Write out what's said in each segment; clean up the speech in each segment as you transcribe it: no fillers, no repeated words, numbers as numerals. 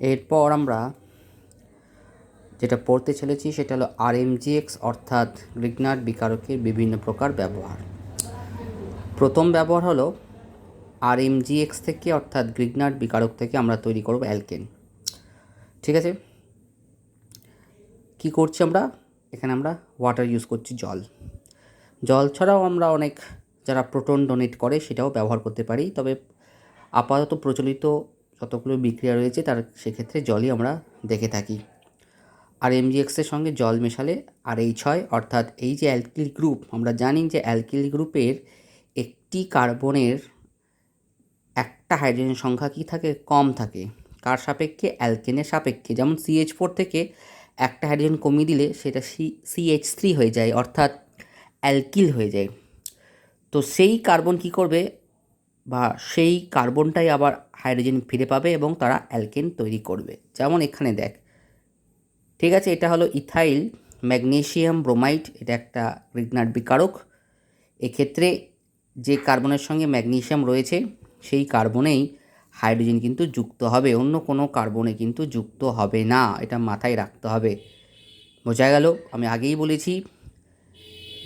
এরপর আমরা যেটা পড়তে চলেছি সেটা হলো আরএমজিএক্স অর্থাৎ গ্রিগনার্ড বিকারকের বিভিন্ন প্রকার ব্যবহার। প্রথম ব্যবহার হলো আরএমজিএক্স থেকে অর্থাৎ গ্রিগনার্ড বিকারক থেকে আমরা তৈরি করব অ্যালকেন। ঠিক আছে, কি করছি আমরা এখানে? আমরা ওয়াটার ইউজ করছি, জল ছাড়াও আমরা অনেক যারা প্রোটন ডোনেট করে সেটাও ব্যবহার করতে পারি, তবে আপাতত প্রচলিত যতগুলো বিক্রিয়া রয়েছে তার সেক্ষেত্রে জলই আমরা দেখে থাকি। আর এমজিএক্সের সঙ্গে জল মেশালে RH হয়, অর্থাৎ এই যে অ্যালকিল গ্রুপ, আমরা জানি যে অ্যালকিল গ্রুপের একটি কার্বনের একটা হাইড্রোজেন সংখ্যা কী থাকে? কম থাকে। কার সাপেক্ষে? অ্যালকেনের সাপেক্ষে। যেমন CH4 থেকে একটা হাইড্রোজেন কমিয়ে দিলে সেটা CH3 হয়ে যায়, অর্থাৎ অ্যালকিল হয়ে যায়। তো সেই কার্বন কি করবে, বা সেই কার্বনটাই আবার হাইড্রোজেন ফিরে পাবে এবং তারা অ্যালকেন তৈরি করবে। যেমন এখানে দেখ, ঠিক আছে, এটা হলো ইথাইল ম্যাগনেসিয়াম ব্রোমাইড, এটা একটা গ্রিগনার্ড বিকারক। এক্ষেত্রে যে কার্বনের সঙ্গে ম্যাগনেসিয়াম রয়েছে সেই কার্বনেই হাইড্রোজেন কিন্তু যুক্ত হবে, অন্য কোনো কার্বনে কিন্তু যুক্ত হবে না, এটা মাথায় রাখতে হবে। বোঝা গেল? আমি আগেই বলেছি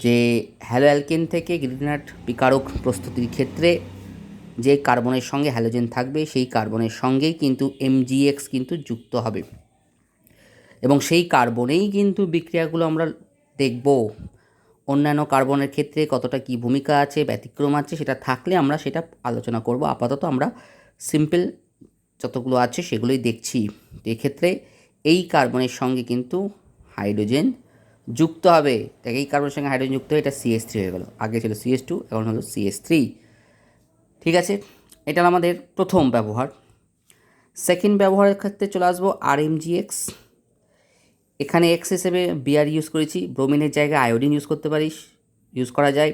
যে হ্যালো অ্যালকেন থেকে গ্রিগনার্ড বিকারক প্রস্তুতির ক্ষেত্রে যে কার্বনের সঙ্গে হ্যালোজেন থাকবে সেই কার্বনের সঙ্গেই কিন্তু এমজিএক্স কিন্তু যুক্ত হবে, এবং সেই কার্বনেই কিন্তু বিক্রিয়াগুলো আমরা দেখব। অন্যান্য কার্বনের ক্ষেত্রে কতটা কী ভূমিকা আছে, ব্যতিক্রম আছে, সেটা থাকলে আমরা সেটা আলোচনা করব। আপাতত আমরা সিম্পল যতগুলো আছে সেগুলোই দেখছি। এক্ষেত্রে এই কার্বনের সঙ্গে কিন্তু হাইড্রোজেন যুক্ত হবে, তাই এই কার্বনের সঙ্গে হাইড্রোজেন যুক্ত হয়ে এটা CH3 হয়ে গেল। আগে ছিল CH2, এখন হলো CH3। ঠিক আছে, এটা আমাদের প্রথম ব্যবহার। সেকেন্ড ব্যবহারের ক্ষেত্রে চলে আসবো আরএমজিএক্স। এখানে এক্স হিসেবে বিআর ইউজ করেছি, ব্রোমিনের জায়গায় আয়োডিন ইউজ করা যায়।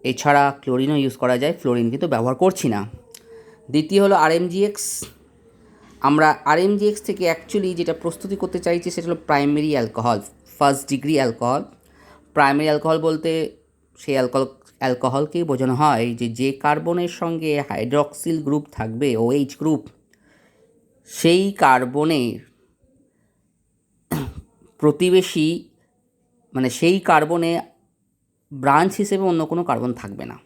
এছাড়া ক্লোরিনও ইউজ করা যায়, ফ্লোরিন কিন্তু ব্যবহার করছি না। দ্বিতীয় হলো আরএমজিএক্স। আমরা আরএমজিএক্স থেকে অ্যাকচুয়ালি যেটা প্রস্তুতি করতে চাইছি সেটা হলো primary alcohol, first degree alcohol. Primary alcohol বলতে সেই অ্যালকোহলকেই বোঝানো হয় যে কার্বনের সঙ্গে হাইড্রক্সিল গ্রুপ থাকবে, OH গ্রুপ, সেই কার্বনের প্রতিবেশী, মানে সেই কার্বনে ব্রাঞ্চ হিসেবে অন্য কোনো কার্বন থাকবে না,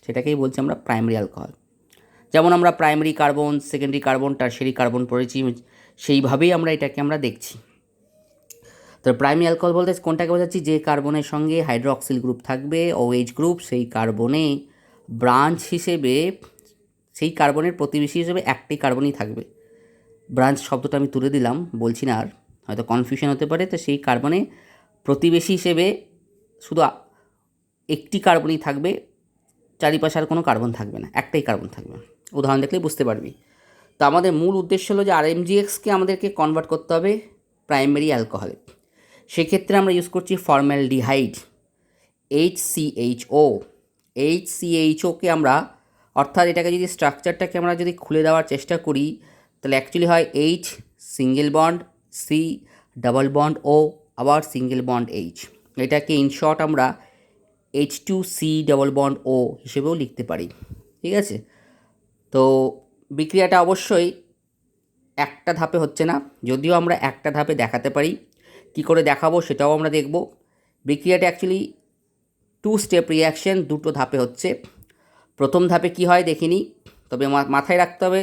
সেটাকেই বলছি আমরা প্রাইমারি অ্যালকোহল। যেমন আমরা primary carbon, secondary carbon, tertiary carbon পড়েছি, সেইভাবেই এটাকে আমরা দেখছি। তো প্রাইমারি অ্যালকোহল বলতে কোনটাকে বোঝাচ্ছি? যে কার্বনের সঙ্গে হাইড্রক্সিল গ্রুপ থাকবে, OH গ্রুপ, সেই কার্বনে ব্রাঞ্চ হিসেবে, সেই কার্বনের প্রতিবেশী হিসেবে একটি কার্বনই থাকবে। ব্রাঞ্চ শব্দটা আমি তুলে দিলাম, বলছি না আর, হয়তো কনফিউশন হতে পারে। তো সেই কার্বনে প্রতিবেশী হিসেবে শুধু একটি কার্বনই থাকবে, চারিপাশে আর কোনো কার্বন থাকবে না, একটাই কার্বন থাকবে। উদাহরণ দেখলেই বুঝতে পারবি। তো আমাদের মূল উদ্দেশ্য হলো যে আরএমজিএক্সকে আমাদেরকে কনভার্ট করতে হবে প্রাইমারি অ্যালকোহলে। সেক্ষেত্রে আমরা ইউজ করছি ফর্মালডিহাইড, HCHO। HCHOকে আমরা, অর্থাৎ এটাকে যদি স্ট্রাকচারটাকে আমরা যদি খুলে দেওয়ার চেষ্টা করি তাহলে অ্যাকচুয়ালি হয় H single bond, C double bond, O আবার সিঙ্গেল বন্ড H। এটাকে ইনশর্ট আমরা H2C ডাবল বন্ড O হিসেবেও লিখতে পারি। ঠিক আছে, তো বিক্রিয়াটা অবশ্যই একটা ধাপে হচ্ছে না, যদিও আমরা একটা ধাপে দেখাতে পারি। কি করে দেখাবো সেটাও আমরা দেখব। বিক্রিয়াটা অ্যাকচুয়ালি 2 স্টেপ রিয়াকশন, দুটো ধাপে হচ্ছে। প্রথম ধাপে কি হয় দেখিনি, তবে মাথায় রাখতে হবে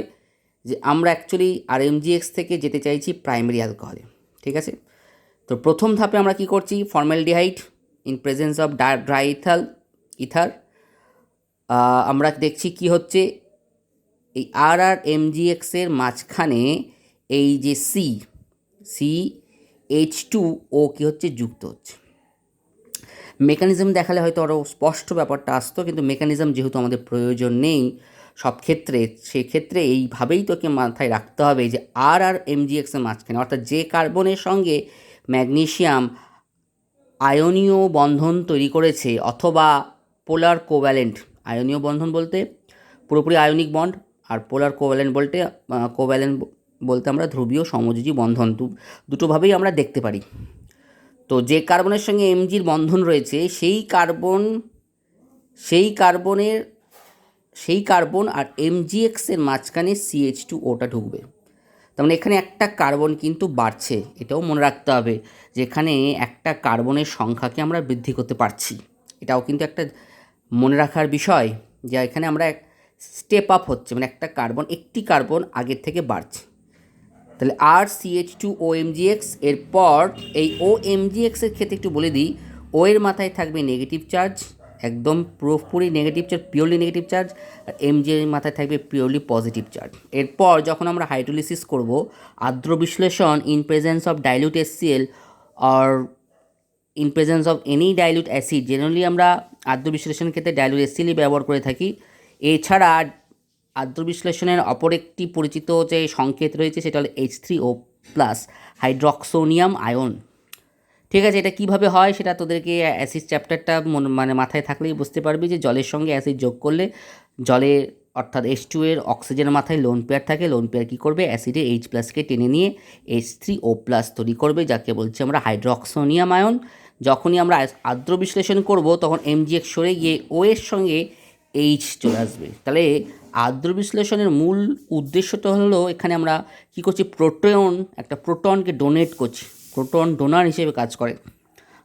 যে আমরা অ্যাকচুয়ালি আরএমজিএক্স থেকে যেতে চাইছি প্রাইমারি অ্যালকোহলে। ঠিক আছে, তো প্রথম ধাপে আমরা কি করছি? Formaldehyde in presence of dry ether. আমরা দেখছি কি হচ্ছে, এই RRMGXের মাঝখানে এই যে CH2O কি হচ্ছে? যুক্ত হচ্ছে। মেকানিজম দেখালে হয়তো আরও স্পষ্ট ব্যাপারটা আসতো, কিন্তু মেকানিজম যেহেতু আমাদের প্রয়োজন নেই সব ক্ষেত্রে, সেক্ষেত্রে এইভাবেই তোকে মাথায় রাখতে হবে যে RRMGXের মাঝখানে, অর্থাৎ যে কার্বনের সঙ্গে ম্যাগনেসিয়াম আয়নীয় বন্ধন তৈরি করেছে, অথবা পোলার কোভ্যালেন্ট। আয়নীয় বন্ধন বলতে পুরোপুরি আয়নিক বন্ড, আর পোলার কোভ্যালেন্ট বলতে আমরা ধ্রুবীয় সমযোজী বন্ধন, দুটোভাবেই আমরা দেখতে পারি। তো যে কার্বনের সঙ্গে এমজির বন্ধন রয়েছে সেই কার্বনের সেই কার্বন আর এমজিএক্সের মাঝখানে CH2Oটা ঢুকবে। তার মানে এখানে একটা কার্বন কিন্তু বাড়ছে, এটাও মনে রাখতে হবে যে এখানে একটা কার্বনের সংখ্যাকে আমরা বৃদ্ধি করতে পারছি। এটাও কিন্তু একটা মনে রাখার বিষয় যে এখানে আমরা স্টেপ আপ হচ্ছে, মানে একটি কার্বন আগের থেকে বাড়ছে। তাহলে আর CH2OMgx, এরপর এই OMgxের ক্ষেত্রে একটু বলে দিই, ও এর মাথায় থাকবে নেগেটিভ চার্জ, একদম পুরোপুরি negative charge, purely negative charge, আর এমজি এর মাথায় থাকবে পিওরলি পজিটিভ চার্জ। এরপর যখন আমরা হাইড্রোলিসিস করব, আর্দ্র বিশ্লেষণ in presence of dilute HCl আর in presence of any dilute acid, generally আমরা আর্দ্র বিশ্লেষণের ক্ষেত্রে ডাইলিউট HClই ব্যবহার করে থাকি। এছাড়া আর্দ্র বিশ্লেষণের অপর একটি পরিচিত যে সংকেত রয়েছে সেটা হলো H3O প্লাস হাইড্রক্সোনিয়াম আয়ন। ঠিক আছে, এটা কীভাবে হয় সেটা তোদেরকে অ্যাসিড চ্যাপ্টারটা মানে মাথায় থাকলেই বুঝতে পারবি যে জলের সঙ্গে অ্যাসিড যোগ করলে জলে অর্থাৎ H2 এর অক্সিজেনের মাথায় লোন পেয়ার থাকে, লোন পেয়ার কী করবে, অ্যাসিডে H প্লাসকে টেনে নিয়ে H3O প্লাস তৈরি করবে, যাকে বলছি আমরা হাইড্রক্সোনিয়াম আয়ন। যখনই আমরা আর্দ্র বিশ্লেষণ করব তখন MgX সরে গিয়ে ও এর সঙ্গে H চলে আসবে। তাহলে আর্দ্র বিশ্লেষণের মূল উদ্দেশ্যটা হলো এখানে আমরা কী করছি, একটা প্রোটনকে ডোনেট করছি, প্রোটন ডোনার হিসেবে কাজ করে।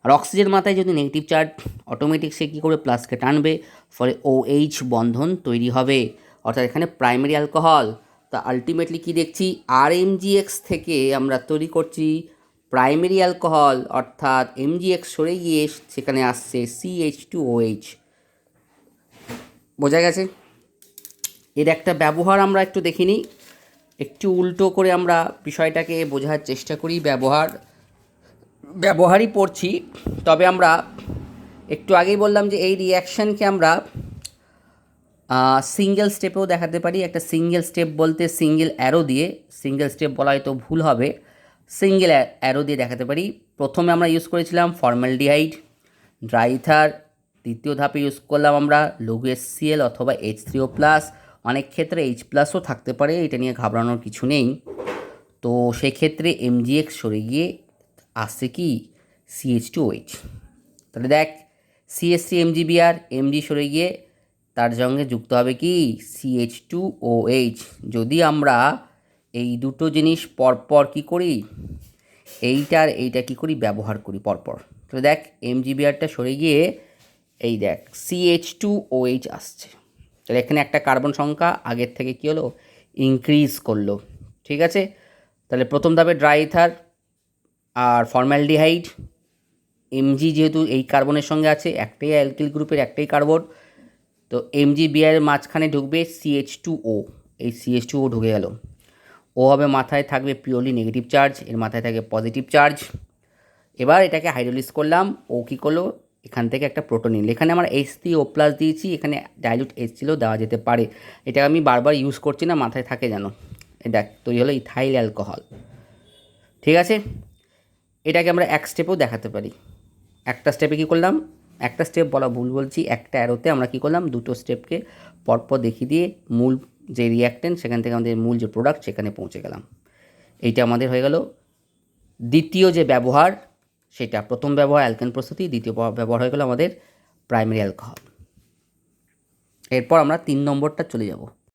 আর অক্সিজেন মাথায় যদি নেগেটিভ চার্জ, অটোমেটিক সে কী করবে, প্লাসকে টানবে, ফলে OH বন্ধন তৈরি হবে, অর্থাৎ এখানে প্রাইমারি অ্যালকোহল। তা আলটিমেটলি কী দেখছি, RMgX থেকে আমরা তৈরি করছি প্রাইমারি অ্যালকোহল, অর্থাৎ MgX সরে গিয়ে সেখানে আসছে CH2OH। বোঝা গেছে? এর একটা ব্যবহার আমরা একটু দেখে নিই, একটু উল্টো করে আমরা বিষয়টাকে বোঝার চেষ্টা করি। ব্যবহারই পড়ছি, তবে আমরা একটু আগেই বললাম যে এই রিয়াকশানকে আমরা সিঙ্গেল স্টেপেও দেখাতে পারি। একটা সিঙ্গেল স্টেপ বলতে সিঙ্গেল অ্যারো দিয়ে, সিঙ্গেল স্টেপ বলা হয়তো ভুল হবে, সিঙ্গেল অ্যারো দিয়ে দেখাতে পারি। প্রথমে আমরা ইউজ করেছিলাম ফর্মালডিহাইড, ড্রাই ইথার, দ্বিতীয় ধাপে ইউজ করলাম আমরা লঘু HCl অথবা H3O প্লাস, অনেক ক্ষেত্রে H প্লাসও থাকতে পারে, এটা নিয়ে ঘাবড়ানোর কিছু নেই। তো সেক্ষেত্রে MgX সরে গিয়ে আসছে কি, CH2OH। তাহলে দেখ, CH3MgBr, Mg সরে গিয়ে তার সঙ্গে যুক্ত হবে কি, CH2OH। যদি আমরা এই দুটো জিনিস পরপর কী করি, এইটা কী করি, ব্যবহার করি পরপর, তাহলে দেখ MgBrটা সরে গিয়ে এই দেখ CH2OH আসছে। তাহলে এখানে একটা কার্বন সংখ্যা আগের থেকে কী হলো, ইনক্রিজ করলো। ঠিক আছে, তাহলে প্রথম ধাপে ড্রাই ইথার আর ফর্মালডিহাইড, Mg যেহেতু এই কার্বনের সঙ্গে আছে, একটাই অ্যালকিল গ্রুপের একটাই কার্বন, তো MgBr এর মাঝখানে ঢুকবে CH2O, এই CH2O ঢুকে গেল। ও হবে মাথায় থাকবে পিওরলি নেগেটিভ চার্জ, এর মাথায় থাকে পজিটিভ চার্জ। এবার এটাকে হাইড্রোলিস করলাম, ও কী করলো, এখান থেকে একটা প্রোটন নিল। এখানে আমরা H3O প্লাস দিয়েছি, এখানে ডাইলিউট HClও দেওয়া যেতে পারে, এটা আমি বারবার ইউজ করছি না, মাথায় থাকে যেন। দেখ তৈরি হলো ইথাইল অ্যালকোহল। ঠিক আছে, এটাকে আমরা এক স্টেপেও দেখাতে পারি। একটা স্টেপে কী করলাম, একটা স্টেপ বলা ভুল বলছি, একটা অ্যারোতে আমরা কী করলাম, দুটো স্টেপকে পরপর দেখিয়ে দিয়ে মূল যে রিয়াক্টেন্ট সেখান থেকে আমাদের মূল যে প্রোডাক্ট সেখানে পৌঁছে গেলাম। এইটা আমাদের হয়ে গেল দ্বিতীয় যে ব্যবহার, সেটা প্রথম ব্যবহার অ্যালকেন প্রস্তুতি, দ্বিতীয় ব্যবহার হয়ে গেল আমাদের প্রাইমারি অ্যালকোহল। এরপর আমরা 3 নম্বরটা চলে যাব।